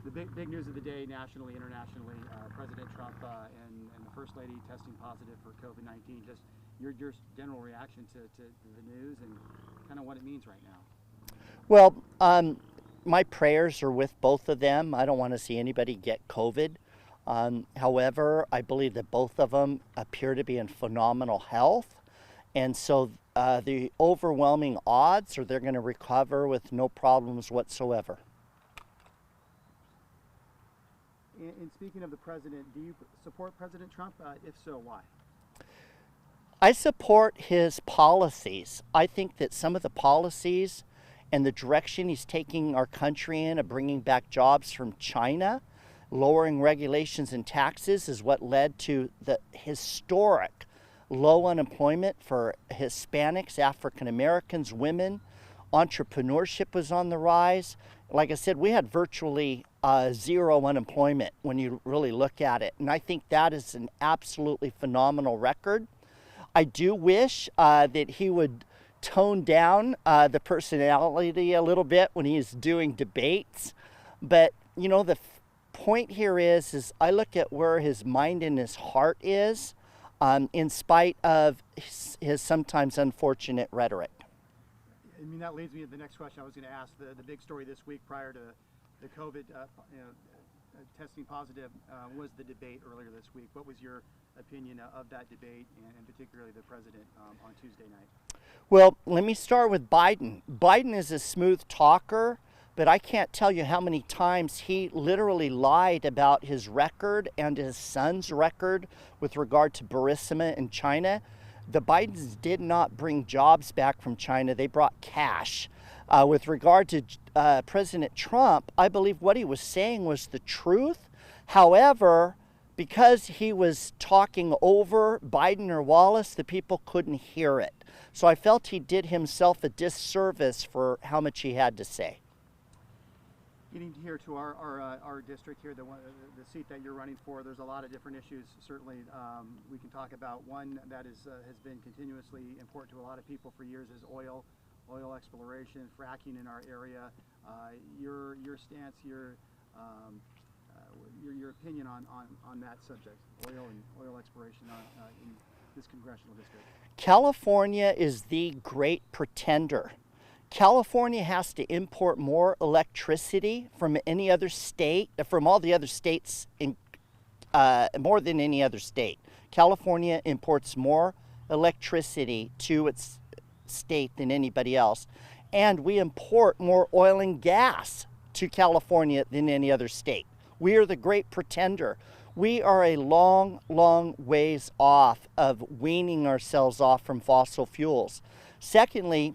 The big news of the day, nationally, internationally, President Trump and the First Lady testing positive for COVID-19. Just your general reaction to the news and kind of what it means right now. Well, my prayers are with both of them. I don't want to see anybody get COVID. However, I believe that both of them appear to be in phenomenal health. And so the overwhelming odds are they're going to recover with no problems whatsoever. And speaking of the president, do you support President Trump? If so, why? I support his policies. I think that some of the policies and the direction he's taking our country in of bringing back jobs from China, lowering regulations and taxes is what led to the historic low unemployment for Hispanics, African Americans, women. Entrepreneurship was on the rise. Like I said, we had virtually zero unemployment when you really look at it. And I think that is an absolutely phenomenal record. I do wish that he would tone down the personality a little bit when he's doing debates. But, you know, the point here is I look at where his mind and his heart is in spite of his sometimes unfortunate rhetoric. I mean, that leads me to the next question I was going to ask. The big story this week prior to the COVID testing positive was the debate earlier this week. What was your opinion of that debate and particularly the president on Tuesday night? Well, let me start with Biden. Biden is a smooth talker, but I can't tell you how many times he literally lied about his record and his son's record with regard to Burisma in China. The Bidens did not bring jobs back from China. They brought cash. With regard to President Trump, I believe what he was saying was the truth. However, because he was talking over Biden or Wallace, the people couldn't hear it. So I felt he did himself a disservice for how much he had to say. Getting here to our district here, the seat that you're running for, there's a lot of different issues. Certainly, we can talk about one that has been continuously important to a lot of people for years is oil exploration, fracking in our area. Your stance, your opinion on that subject, oil exploration in this congressional district. California is the great pretender. California has to import more electricity from any other state, from all the other states, more than any other state. California imports more electricity to its state than anybody else. And we import more oil and gas to California than any other state. We are the great pretender. We are a long, long ways off of weaning ourselves off from fossil fuels. Secondly,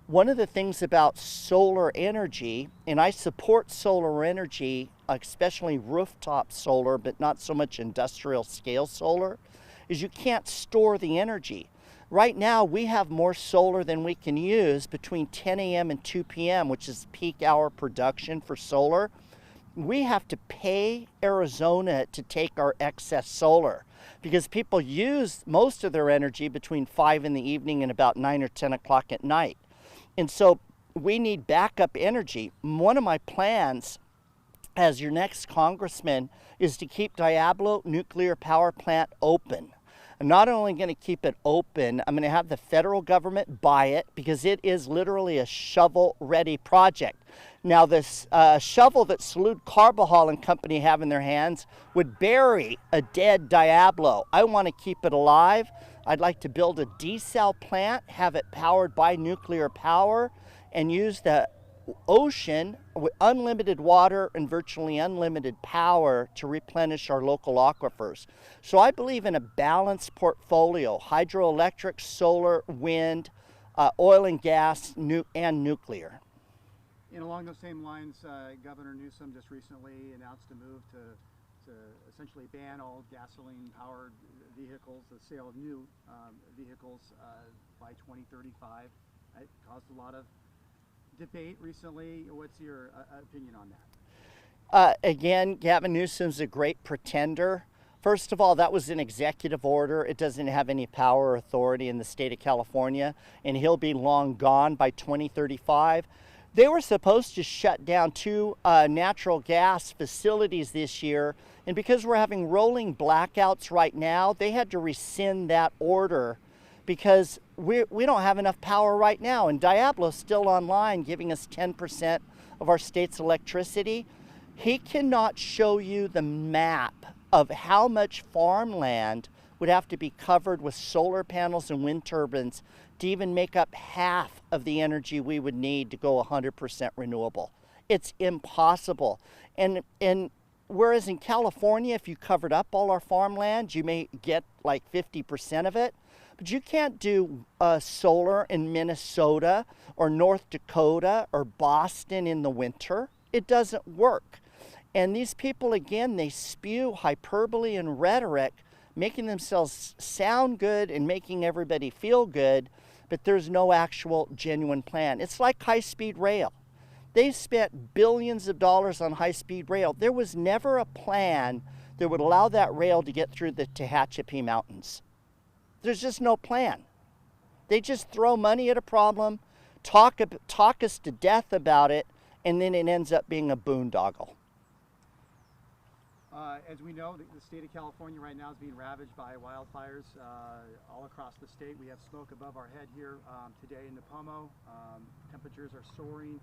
one of the things about solar energy, and I support solar energy, especially rooftop solar, but not so much industrial scale solar, is you can't store the energy. Right now, we have more solar than we can use between 10 a.m. and 2 p.m., which is peak hour production for solar. We have to pay Arizona to take our excess solar because people use most of their energy between 5 in the evening and about 9 or 10 o'clock at night. And so we need backup energy. One of my plans as your next congressman is to keep Diablo nuclear power plant open. I'm not only going to keep it open, I'm going to have the federal government buy it because it is literally a shovel-ready project. Now, this shovel that Salud Carbajal and company have in their hands would bury a dead Diablo. I want to keep it alive. I'd like to build a desal plant, have it powered by nuclear power, and use the ocean with unlimited water and virtually unlimited power to replenish our local aquifers. So I believe in a balanced portfolio: hydroelectric, solar, wind, oil and gas, and nuclear. And along those same lines, Governor Newsom just recently announced a move to essentially ban all gasoline-powered vehicles, the sale of new vehicles by 2035. It caused a lot of debate recently. What's your opinion on that? Again, Gavin Newsom's a great pretender. First of all, that was an executive order. It doesn't have any power or authority in the state of California, and he'll be long gone by 2035. They were supposed to shut down 2 natural gas facilities this year, and because we're having rolling blackouts right now, they had to rescind that order because we don't have enough power right now. And Diablo's still online giving us 10% of our state's electricity. He cannot show you the map of how much farmland would have to be covered with solar panels and wind turbines to even make up half of the energy we would need to go 100% renewable. It's impossible. And whereas in California, if you covered up all our farmland, you may get like 50% of it. But you can't do solar in Minnesota or North Dakota or Boston in the winter. It doesn't work. And these people, again, they spew hyperbole and rhetoric, making themselves sound good and making everybody feel good, but there's no actual genuine plan. It's like high-speed rail. They spent billions of dollars on high-speed rail. There was never a plan that would allow that rail to get through the Tehachapi Mountains. There's just no plan. They just throw money at a problem, talk us to death about it, and then it ends up being a boondoggle. As we know, the state of California right now is being ravaged by wildfires all across the state. We have smoke above our head here today in Nipomo. Temperatures are soaring,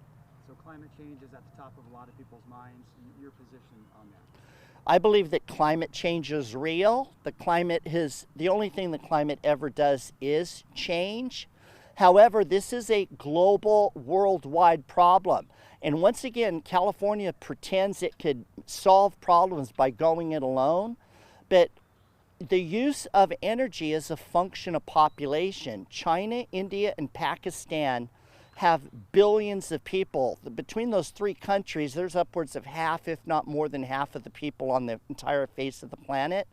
so climate change is at the top of a lot of people's minds. Your position on that? I believe that climate change is real. The only thing the climate ever does is change. However, this is a global, worldwide problem. And once again, California pretends it could solve problems by going it alone. But the use of energy is a function of population. China, India, and Pakistan have billions of people. Between those 3 countries, there's upwards of half, if not more than half, of the people on the entire face of the planet.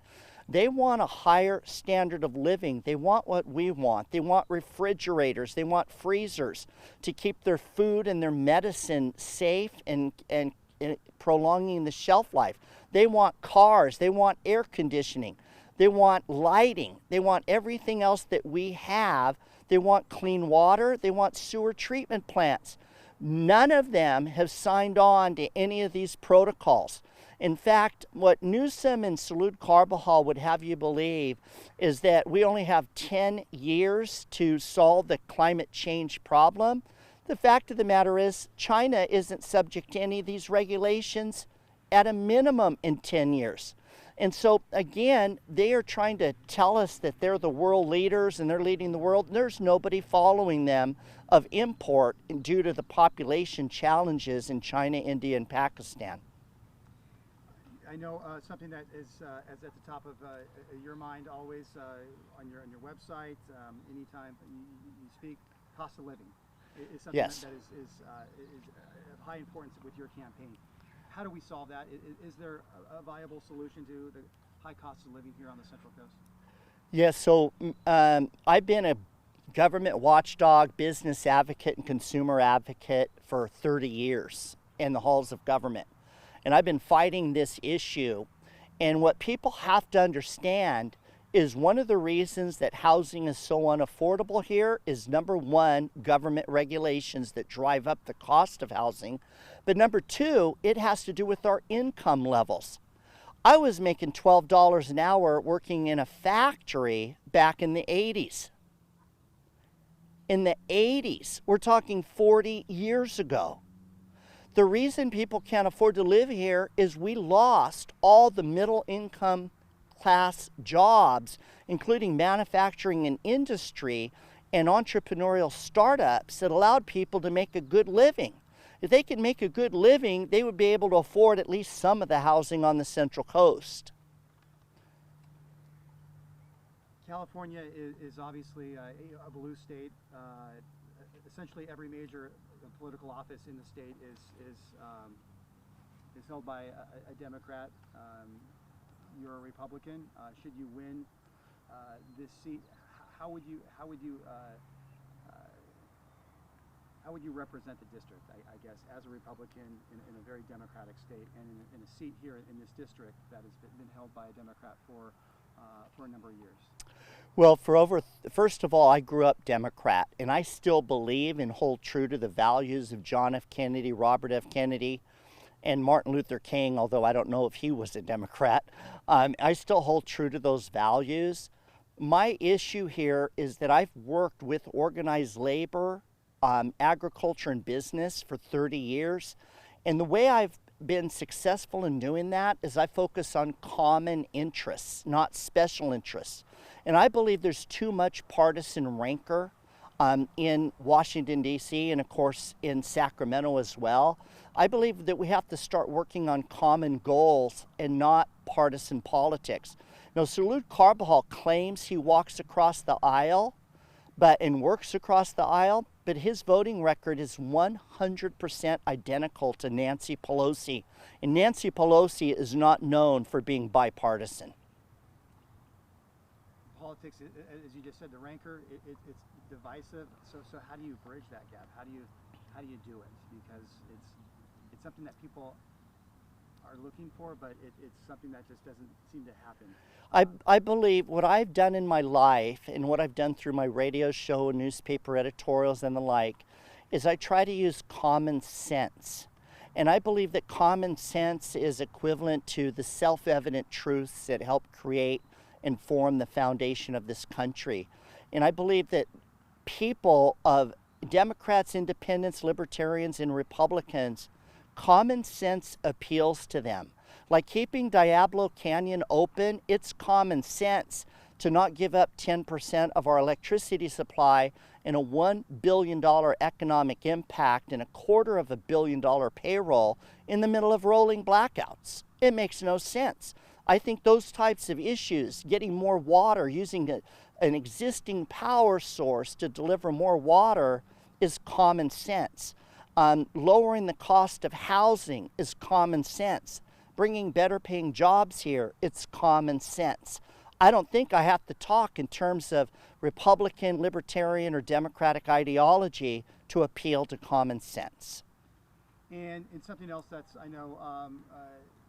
They want a higher standard of living. They want what we want. They want refrigerators. They want freezers to keep their food and their medicine safe and prolonging the shelf life. They want cars. They want air conditioning. They want lighting. They want everything else that we have. They want clean water. They want sewer treatment plants. None of them have signed on to any of these protocols. In fact, what Newsom and Salud Carbajal would have you believe is that we only have 10 years to solve the climate change problem. The fact of the matter is China isn't subject to any of these regulations at a minimum in 10 years. And so, again, they are trying to tell us that they're the world leaders and they're leading the world. There's nobody following them of import due to the population challenges in China, India, and Pakistan. I know something that is at the top of your mind always on your website, anytime you speak, cost of living is something Yes. that is of high importance with your campaign. How do we solve that? Is there a viable solution to the high cost of living here on the Central Coast? Yes, so I've been a government watchdog, business advocate, and consumer advocate for 30 years in the halls of government. And I've been fighting this issue. And what people have to understand is one of the reasons that housing is so unaffordable here is, number one, government regulations that drive up the cost of housing. But number two, it has to do with our income levels. I was making $12 an hour working in a factory back in the 80s. In the 80s, we're talking 40 years ago. The reason people can't afford to live here is we lost all the middle income class jobs, including manufacturing and industry and entrepreneurial startups that allowed people to make a good living. If they could make a good living, they would be able to afford at least some of the housing on the Central Coast. California is obviously a blue state. Essentially every major political office in the state is held by a Democrat. You're a Republican. Should you win this seat, how would you represent the district? I guess as a Republican in a very Democratic state, and in a seat here in this district that has been held by a Democrat for for a number of years? Well, first of all, I grew up Democrat, and I still believe and hold true to the values of John F. Kennedy, Robert F. Kennedy, and Martin Luther King, although I don't know if he was a Democrat. I still hold true to those values. My issue here is that I've worked with organized labor, agriculture, and business for 30 years, and the way I've been successful in doing that is I focus on common interests, not special interests. And I believe there's too much partisan rancor in Washington, D.C., and of course in Sacramento as well. I believe that we have to start working on common goals and not partisan politics. Now, Salud Carbajal claims he walks across the aisle and works across the aisle, but his voting record is 100% identical to Nancy Pelosi. And Nancy Pelosi is not known for being bipartisan. Politics, as you just said, the rancor, it's divisive. So how do you bridge that gap? How do you do it? Because it's something that people are looking for, but it's something that just doesn't seem to happen. I believe what I've done in my life and what I've done through my radio show, newspaper editorials, and the like, is I try to use common sense. And I believe that common sense is equivalent to the self-evident truths that help create and form the foundation of this country. And I believe that people of Democrats, independents, libertarians, and Republicans, common sense appeals to them. Like keeping Diablo Canyon open, it's common sense to not give up 10% of our electricity supply and a $1 billion economic impact and $250 million payroll in the middle of rolling blackouts. It makes no sense. I think those types of issues, getting more water, using an existing power source to deliver more water, is common sense. Lowering the cost of housing is common sense. Bringing better paying jobs here, it's common sense. I don't think I have to talk in terms of Republican, Libertarian, or Democratic ideology to appeal to common sense. And something else that's, I know,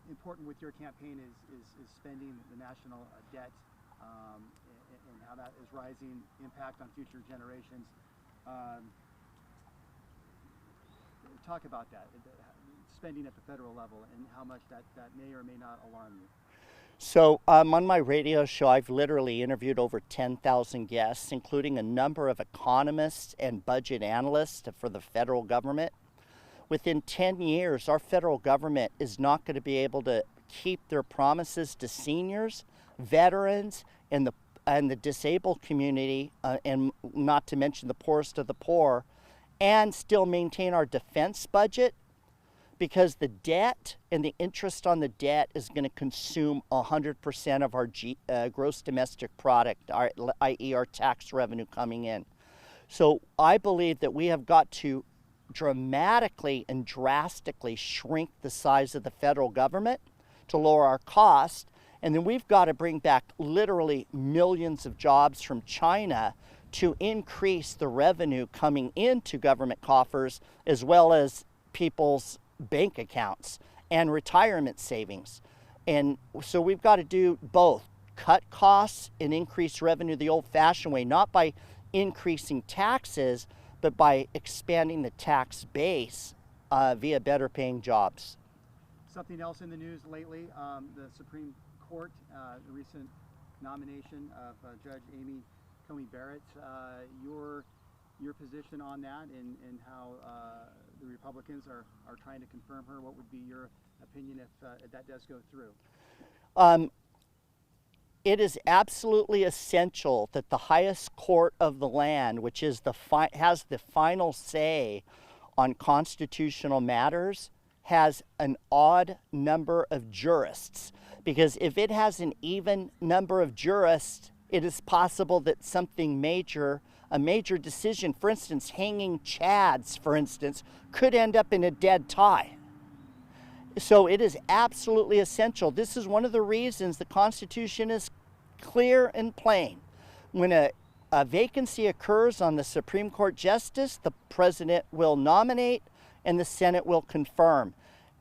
important with your campaign is spending the national debt and how that is rising, impact on future generations. Talk about that, spending at the federal level and how much that may or may not alarm you. So on my radio show, I've literally interviewed over 10,000 guests, including a number of economists and budget analysts for the federal government. Within 10 years, our federal government is not going to be able to keep their promises to seniors, veterans, and the disabled community, and not to mention the poorest of the poor, and still maintain our defense budget, because the debt and the interest on the debt is going to consume 100% of our gross domestic product, i.e. our tax revenue coming in. So I believe that we have got to dramatically and drastically shrink the size of the federal government to lower our cost, and then we've got to bring back literally millions of jobs from China to increase the revenue coming into government coffers, as well as people's bank accounts and retirement savings. And so we've got to do both, cut costs and increase revenue the old-fashioned way, not by increasing taxes, but by expanding the tax base via better paying jobs. Something else in the news lately, the Supreme Court, the recent nomination of Judge Amy Coney Barrett, your position on that and how the Republicans are trying to confirm her. What would be your opinion if that does go through? It is absolutely essential that the highest court of the land, which is has the final say on constitutional matters, has an odd number of jurists. Because if it has an even number of jurists, it is possible that something major, a major decision, for instance, hanging Chads, for instance, could end up in a dead tie. So it is absolutely essential. This is one of the reasons the Constitution is clear and plain. When a vacancy occurs on the Supreme Court justice, the president will nominate and the Senate will confirm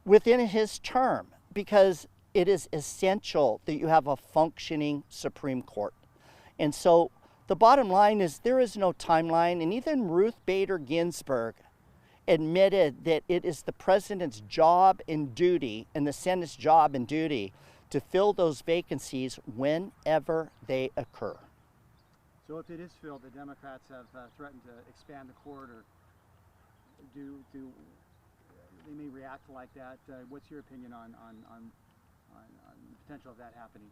within his term, because it is essential that you have a functioning Supreme Court. And so the bottom line is there is no timeline, and even Ruth Bader Ginsburg admitted that it is the president's job and duty and the Senate's job and duty to fill those vacancies whenever they occur. So if it is filled, the Democrats have threatened to expand the court, or do they may react like that? What's your opinion on the potential of that happening?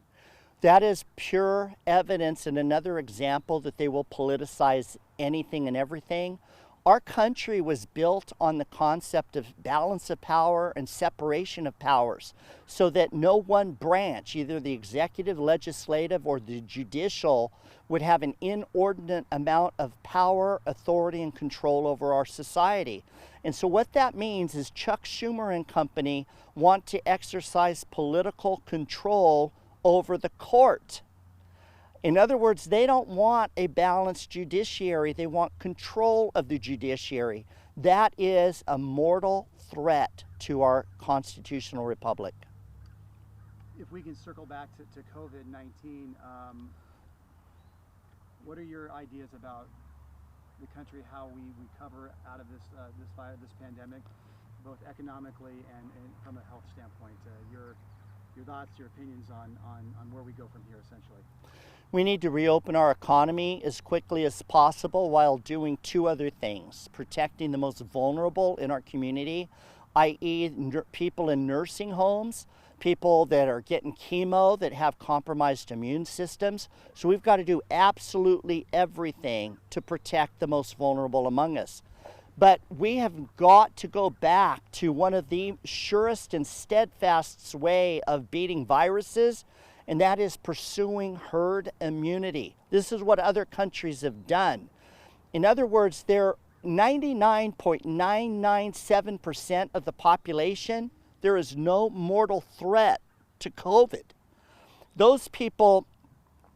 That is pure evidence and another example that they will politicize anything and everything. Our country was built on the concept of balance of power and separation of powers, so that no one branch, either the executive, legislative, or the judicial, would have an inordinate amount of power, authority, and control over our society. And so what that means is Chuck Schumer and company want to exercise political control over the court. In other words, they don't want a balanced judiciary. They want control of the judiciary. That is a mortal threat to our constitutional republic. If we can circle back to COVID-19, what are your ideas about the country, how we recover out of this pandemic, both economically and from a health standpoint? Your thoughts, your opinions on where we go from here, essentially. We need to reopen our economy as quickly as possible while doing two other things: protecting the most vulnerable in our community, i.e. people in nursing homes, people that are getting chemo, that have compromised immune systems. So we've got to do absolutely everything to protect the most vulnerable among us. But we have got to go back to one of the surest and steadfast way of beating viruses, and that is pursuing herd immunity. This is what other countries have done. In other words, they're 99.997% of the population, there is no mortal threat to COVID. Those people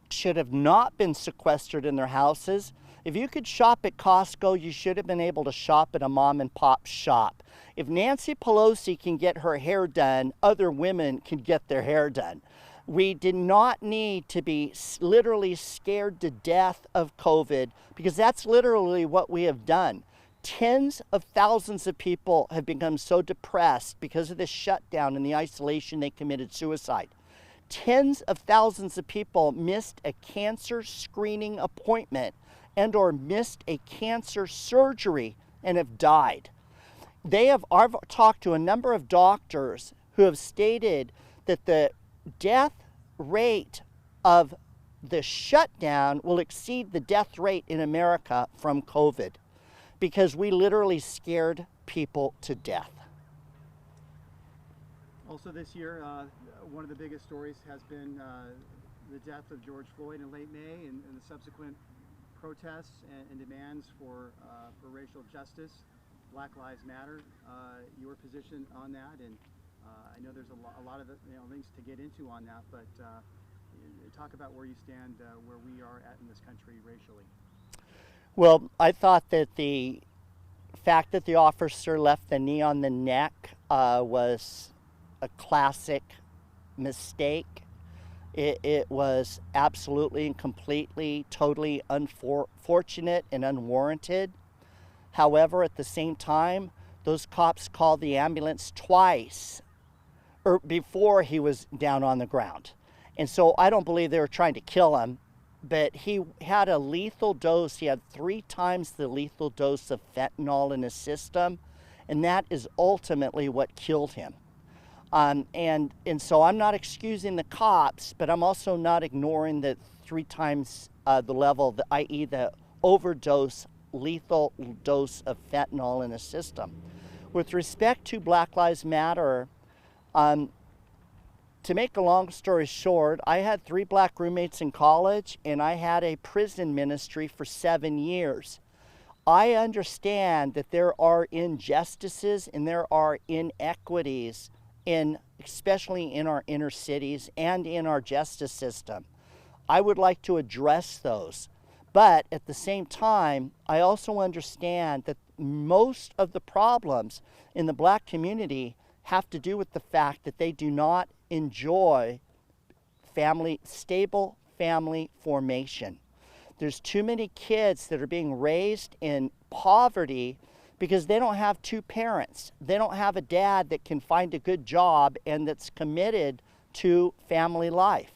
should have not been sequestered in their houses. If you could shop at Costco, you should have been able to shop at a mom and pop shop. If Nancy Pelosi can get her hair done, other women can get their hair done. We did not need to be literally scared to death of COVID, because that's literally what we have done. Tens of thousands of people have become so depressed because of this shutdown and the isolation they committed suicide. Tens of thousands of people missed a cancer screening appointment and or missed a cancer surgery and have died. I've talked to a number of doctors who have stated that the death rate of the shutdown will exceed the death rate in America from COVID, because we literally scared people to death. Also this year, one of the biggest stories has been the death of George Floyd in late May, and the subsequent protests and demands for racial justice. Black Lives Matter. Your position on that, and I know there's a lot of things to get into on that, but talk about where you stand, where we are at in this country racially. Well, I thought that the fact that the officer left the knee on the neck was a classic mistake. It was absolutely and completely, totally unfortunate and unwarranted. However, at the same time, those cops called the ambulance twice before he was down on the ground. And so I don't believe they were trying to kill him, but he had a lethal dose. He had 3 times the lethal dose of fentanyl in his system, and that is ultimately what killed him. And so I'm not excusing the cops, but I'm also not ignoring the 3 times the level, i.e. the overdose, lethal dose of fentanyl in his system. With respect to Black Lives Matter, to make a long story short, I had 3 black roommates in college, and I had a prison ministry for 7 years. I understand that there are injustices and there are inequities especially in our inner cities and in our justice system. I would like to address those. But at the same time, I also understand that most of the problems in the black community have to do with the fact that they do not enjoy stable family formation. There's too many kids that are being raised in poverty because they don't have two parents. They don't have a dad that can find a good job and that's committed to family life.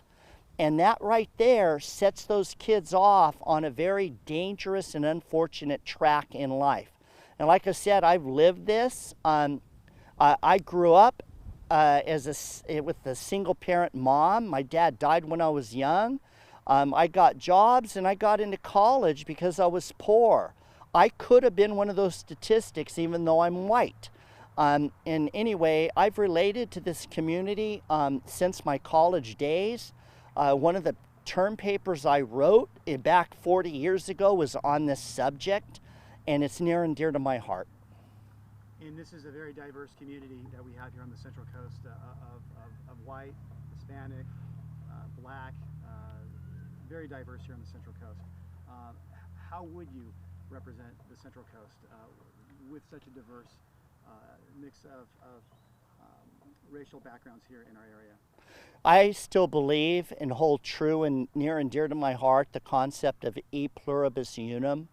And that right there sets those kids off on a very dangerous and unfortunate track in life. And like I said, I've lived this. I grew up with a single parent mom. My dad died when I was young. I got jobs and I got into college because I was poor. I could have been one of those statistics even though I'm white. And anyway, I've related to this community since my college days. One of the term papers I wrote back 40 years ago was on this subject, and it's near and dear to my heart. And this is a very diverse community that we have here on the Central Coast of white, Hispanic, black, very diverse here on the Central Coast. How would you represent the Central Coast with such a diverse mix of racial backgrounds here in our area? I still believe and hold true and near and dear to my heart the concept of e pluribus unum.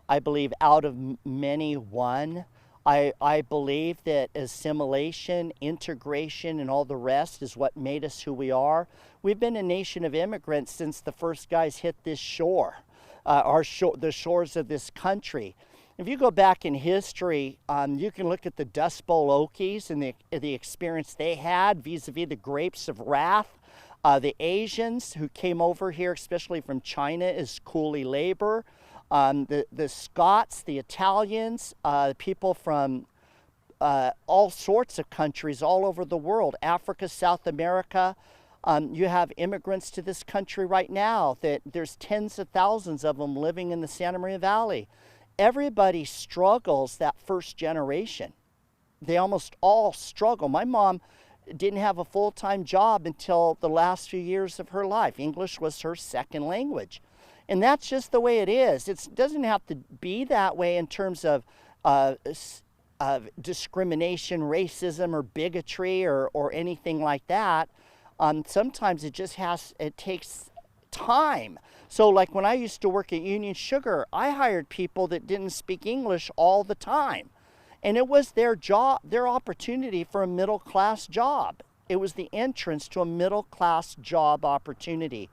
I believe out of many one. I believe that assimilation, integration, and all the rest is what made us who we are. We've been a nation of immigrants since the first guys hit this shore, the shores of this country. If you go back in history, you can look at the Dust Bowl Okies and the experience they had vis-a-vis the grapes of wrath. The Asians who came over here, especially from China, as coolie labor. The Scots, the Italians, people from all sorts of countries all over the world, Africa, South America. You have immigrants to this country right now that there's tens of thousands of them living in the Santa Maria Valley. Everybody struggles that first generation. They almost all struggle. My mom didn't have a full-time job until the last few years of her life. English was her second language. And that's just the way it is. It doesn't have to be that way in terms of discrimination, racism, or bigotry, or anything like that. Sometimes it takes time. So like when I used to work at Union Sugar, I hired people that didn't speak English all the time. And it was their job, their opportunity for a middle-class job. It was the entrance to a middle-class job opportunity.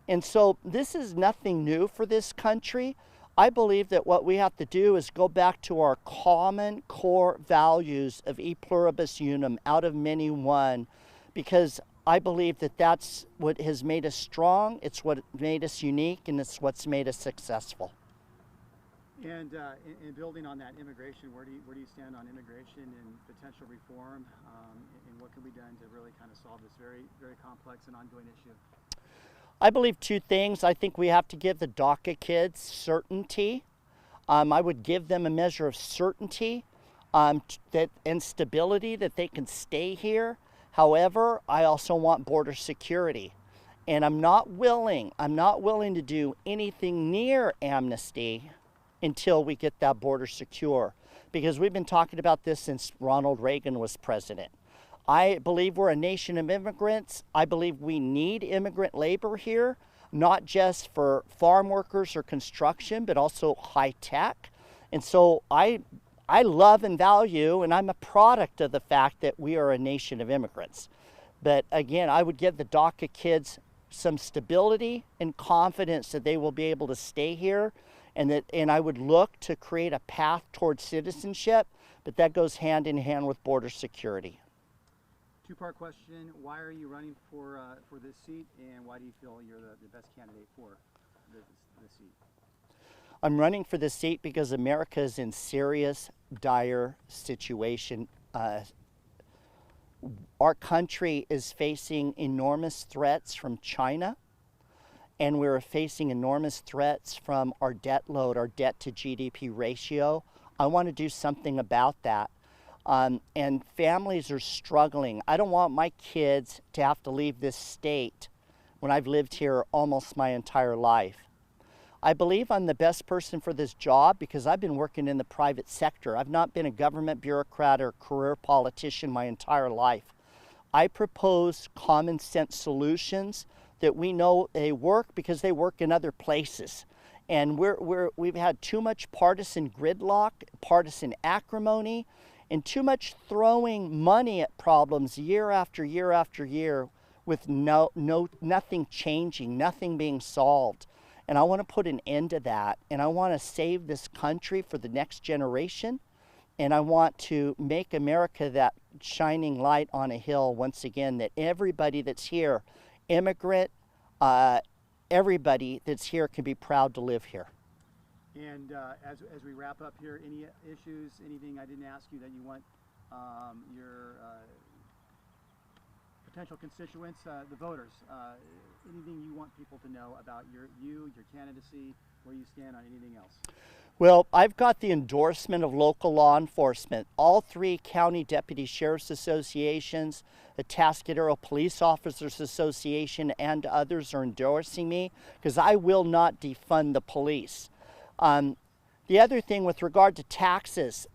And so this is nothing new for this country. I believe that what we have to do is go back to our common core values of e pluribus unum, out of many one, because I believe that that's what has made us strong, it's what made us unique, and it's what's made us successful. And in building on that immigration, where do you stand on immigration and potential reform, and what can be done to really kind of solve this very, very complex and ongoing issue? I believe two things. I think we have to give the DACA kids certainty. I would give them a measure of certainty and stability that they can stay here. However, I also want border security. And I'm not willing to do anything near amnesty until we get that border secure. Because we've been talking about this since Ronald Reagan was president. I believe we're a nation of immigrants. I believe we need immigrant labor here, not just for farm workers or construction, but also high tech. And so I love and value, and I'm a product of the fact that we are a nation of immigrants. But again, I would give the DACA kids some stability and confidence that they will be able to stay here, and I would look to create a path towards citizenship, but that goes hand in hand with border security. Two-part question: why are you running for this seat, and why do you feel you're the best candidate for this seat? I'm running for this seat because America is in serious, dire situation. Our country is facing enormous threats from China, and we're facing enormous threats from our debt load, our debt to GDP ratio. I want to do something about that. And families are struggling. I don't want my kids to have to leave this state when I've lived here almost my entire life. I believe I'm the best person for this job because I've been working in the private sector. I've not been a government bureaucrat or career politician my entire life. I propose common sense solutions that we know they work because they work in other places. And we've had too much partisan gridlock, partisan acrimony, and too much throwing money at problems year after year after year with nothing changing, nothing being solved. And I want to put an end to that. And I want to save this country for the next generation. And I want to make America that shining light on a hill once again, that everybody that's here, immigrant, everybody that's here can be proud to live here. And as we wrap up here, any issues, anything I didn't ask you that you want your potential constituents, the voters, anything you want people to know about your candidacy, where you stand on anything else? Well, I've got the endorsement of local law enforcement. All 3 county deputy sheriff's associations, the Tascadero Police Officers Association, and others are endorsing me because I will not defund the police. The other thing with regard to taxes,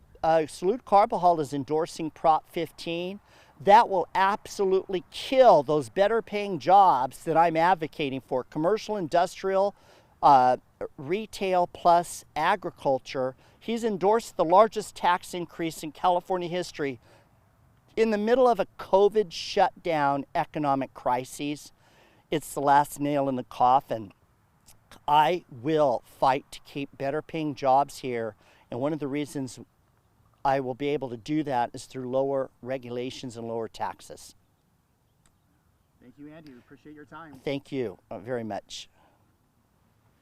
Salute Carbajal is endorsing Prop 15. That will absolutely kill those better paying jobs that I'm advocating for, commercial, industrial, retail plus agriculture. He's endorsed the largest tax increase in California history in the middle of a COVID shutdown economic crisis. It's the last nail in the coffin. I will fight to keep better paying jobs here, and one of the reasons I will be able to do that is through lower regulations and lower taxes. Thank you, Andy. We appreciate your time. Thank you very much.